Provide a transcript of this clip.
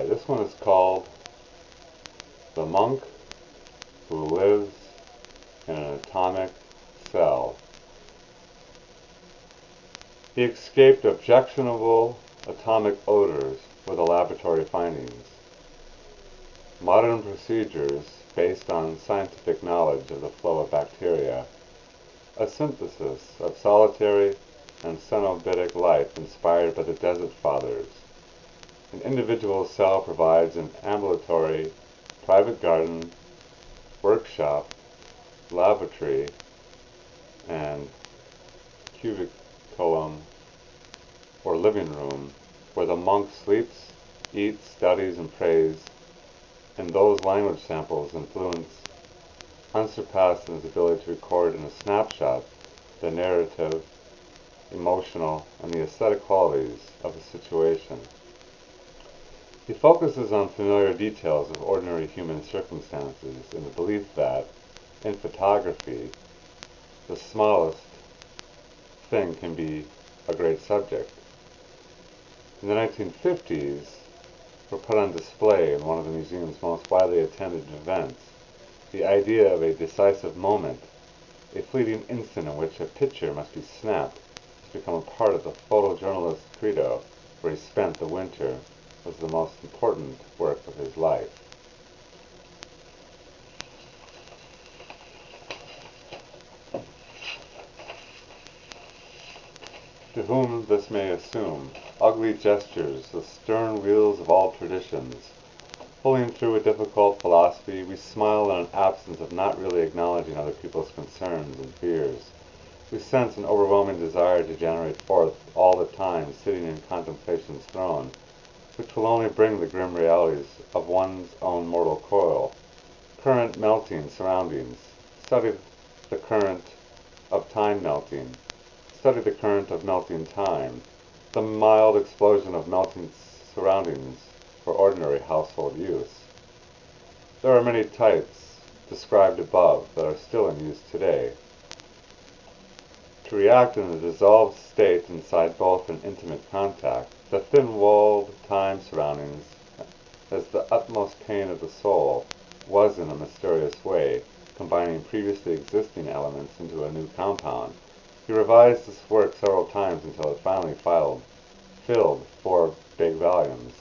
This one is called The Monk Who Lives in an Atomic Cell. He escaped objectionable atomic odors with the laboratory findings. Modern procedures based on scientific knowledge of the flow of bacteria. A synthesis of solitary and cenobitic life inspired by the Desert Fathers. An individual cell provides an ambulatory, private garden, workshop, lavatory, and cubiculum or living room where the monk sleeps, eats, studies, and prays, and those language samples influence unsurpassed in his ability to record in a snapshot the narrative, emotional, and the aesthetic qualities of a situation. He focuses on familiar details of ordinary human circumstances in the belief that, in photography, the smallest thing can be a great subject. In the 1950s, were put on display in one of the museum's most widely attended events, the idea of a decisive moment, a fleeting instant in which a picture must be snapped, has become a part of the photojournalist's credo, where he spent the winter, was the most important work of his life. To whom this may assume ugly gestures, the stern wheels of all traditions. Pulling through a difficult philosophy, we smile in an absence of not really acknowledging other people's concerns and fears. We sense an overwhelming desire to generate forth all the time sitting in contemplation's throne, which will only bring the grim realities of one's own mortal coil. Current melting surroundings. Study the current of time melting. Study the current of melting time. The mild explosion of melting surroundings for ordinary household use. There are many types described above that are still in use today. To react in a dissolved state inside both an intimate contact, the thin-walled time surroundings, as the utmost pain of the soul, was in a mysterious way, combining previously existing elements into a new compound. He revised this work several times until it finally filled 4 big volumes.